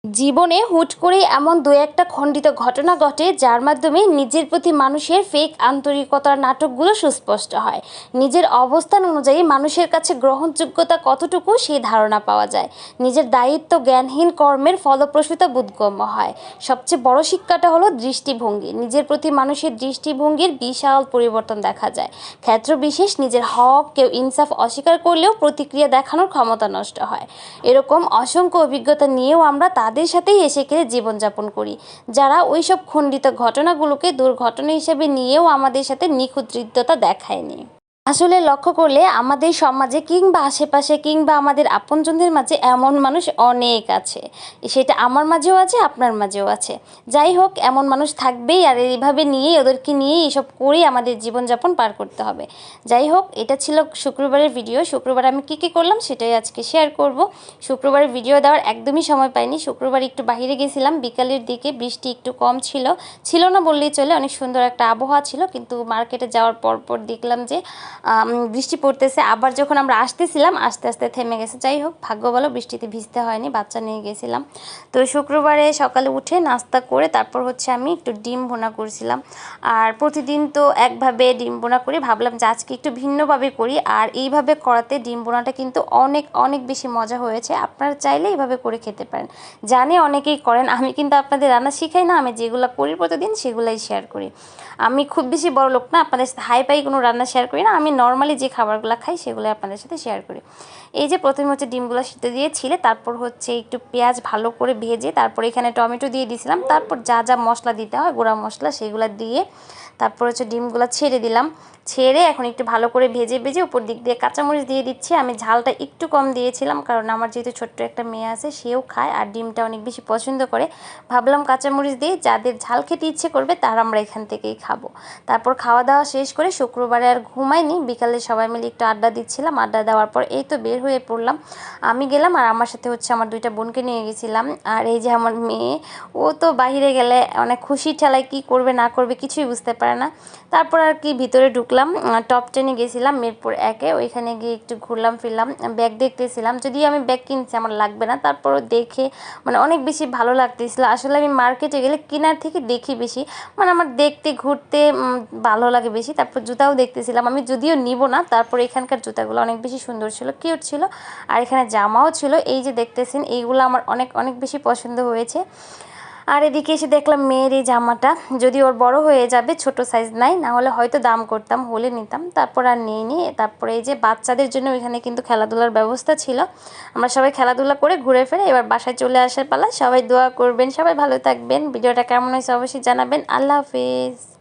জীবনে হুট করেই এমন দু একটা খণ্ডিত ঘটনা ঘটে যার মাধ্যমে নিজের প্রতি মানুষের ফেক আন্তরিকতার নাটকগুলো সুস্পষ্ট হয়। নিজের অবস্থান অনুযায়ী মানুষের কাছে গ্রহণযোগ্যতা কতটুকু সেই ধারণা পাওয়া যায়। নিজের দায়িত্ব জ্ঞানহীন কর্মের ফলপ্রসূতা বোধগম্য হয়। সবচেয়ে বড় শিক্ষাটা হলো দৃষ্টিভঙ্গি। নিজের প্রতি মানুষের দৃষ্টিভঙ্গির বিশাল পরিবর্তন দেখা যায়। ক্ষেত্র বিশেষ নিজের হক কেউ ইনসাফ অস্বীকার করলেও প্রতিক্রিয়া দেখানোর ক্ষমতা নষ্ট হয়। এরকম অসংখ্য অভিজ্ঞতা নিয়েও আমরা তাদের সাথেই এসে খেলে জীবনযাপন করি, যারা ওই সব খণ্ডিত ঘটনাগুলোকে দুর্ঘটনা হিসেবে নিয়েও আমাদের সাথে নিখুঁত হৃদ্যতা দেখায়নি। আসলে লক্ষ্য করলে আমাদের সমাজে কিংবা আশেপাশে কিংবা আমাদের আপনজনদের মাঝে এমন মানুষ অনেক আছে। সেটা আমার মাঝেও আছে, আপনার মাঝেও আছে। যাই হোক, এমন মানুষ থাকবেই, আর এইভাবে নিয়েই ওদেরকে নিয়েই এসব করেই আমাদের জীবনযাপন পার করতে হবে। যাই হোক, এটা ছিল শুক্রবারের ভিডিও। শুক্রবার আমি কী করলাম সেটাই আজকে শেয়ার করব। শুক্রবারের ভিডিও দেওয়ার একদমই সময় পাইনি। শুক্রবার একটু বাইরে গেছিলাম, বিকালের দিকে বৃষ্টি একটু কম ছিল, ছিল না বললেই চলে, অনেক সুন্দর একটা আবহাওয়া ছিল। কিন্তু মার্কেটে যাওয়ার পর দেখলাম যে বৃষ্টি পড়তেছে। আবার যখন আমরা আসতেছিলাম আস্তে আস্তে থেমে গেছে। যাই হোক, ভাগ্য ভালো বৃষ্টিতে ভিজতে হয়নি, বাচ্চা নিয়ে গেছিলাম। তো শুক্রবারে সকালে উঠে নাস্তা করে তারপর আমি একটু ডিম ভুনা করছিলাম। আর প্রতিদিন তো একভাবে ডিম ভুনা করি, ভাবলাম যে আজকে একটু ভিন্নভাবে করি। আর এইভাবে করাতে ডিম ভুনাটা কিন্তু অনেক অনেক বেশি মজা হয়েছে। আপনারা চাইলে এইভাবে করে খেতে পারেন। জানি অনেকেই করেন, আমি কিন্তু আপনাদের রান্না শিখাই না, আমি যেগুলো করি প্রতিদিন সেগুলাই শেয়ার করি। আমি খুব বেশি বড় লোক না, আপনাদের সাথে হাই ফাই কোনো রান্না শেয়ার করি না। আমি নর্মালি যে খাবারগুলো খাই সেগুলো আপনাদের সাথে শেয়ার করি। এই যে প্রথমে ডিমগুলো সিদ্ধ দিয়েছিলে, তারপর একটু পেঁয়াজ ভালো করে ভেজে তারপর এখানে টমেটো দিয়ে দিয়েছিলাম। তারপর যা যা মশলা দিতে হয় গুঁড়া মশলা সেগুলো দিয়ে তারপর ডিমগুলো ছেড়ে দিলাম। ছেড়ে এখন একটু ভালো করে ভেজে উপর দিক দিয়ে কাঁচামরিচ দিয়ে দিচ্ছি। আমি ঝালটা একটু কম দিয়েছিলাম, কারণ আমার যেহেতু ছোট্ট একটা মেয়ে আছে, সেও খায় আর ডিমটা অনেক বেশি পছন্দ করে। ভাবলাম কাঁচামরিচ দিয়ে যাদের ঝাল খেতে ইচ্ছে করবে তারা আমরা এখান থেকেই খাবো। তারপর খাওয়া দাওয়া শেষ করে শুক্রবারে আর ঘুমাইনি, বিকালে সবাই মিলে একটু আড্ডা দিচ্ছিলাম। আড্ডা দেওয়ার পর এই তো বের হয়ে পড়লাম। আমি গেলাম আর আমার সাথে আমার দুইটা বোনকে নিয়ে গেছিলাম। আর এই যে আমার মেয়ে, ও তো বাইরে গেলে অনেক খুশি ঠেলায় কী করবে না করবে কিছুই বুঝতে পারে না। তারপর আর কি ভিতরে ঢুকলাম, টপ টেনে গেছিলাম মিরপুর 1-এ। ওইখানে গিয়ে একটু ঘুরলাম ফিরলাম, ব্যাগ দেখতেছিলাম। যদিও আমি ব্যাগ কিনছি, আমার লাগবে না, তারপরও দেখে অনেক বেশি ভালো লাগতেছিল। আসলে আমি মার্কেটে গেলে কেনার থেকে দেখি বেশি, আমার দেখতে ঘুরতে ভালো লাগে বেশি। তারপর জুতাও দেখতেছিলাম, আমি যদিও নিব না। তারপর এখানকার জুতাগুলো অনেক বেশি সুন্দর ছিল, কিউট ছিল। আর এখানে জামাও ছিল, এই যে দেখতেছেন, এইগুলো আমার অনেক অনেক বেশি পছন্দ হয়েছে। আর এদিকে এসে দেখলাম মেয়ের এই জামাটা, যদি ওর বড় হয়ে যাবে, ছোট সাইজ নাই, না হলে হয়তো দাম করতাম, হলে নিতাম। তারপর আর নিইনি। তারপরে এই যে বাচ্চাদের জন্য এখানে কিন্তু খেলাধুলার ব্যবস্থা ছিল। আমরা সবাই খেলাধুলা করে ঘুরে ফিরে এবার বাসায় চলে আসার পালা। সবাই দোয়া করবেন, সবাই ভালো থাকবেন। ভিডিওটা কেমন হয়েছে অবশ্যই জানাবেন। আল্লাহ হাফেজ।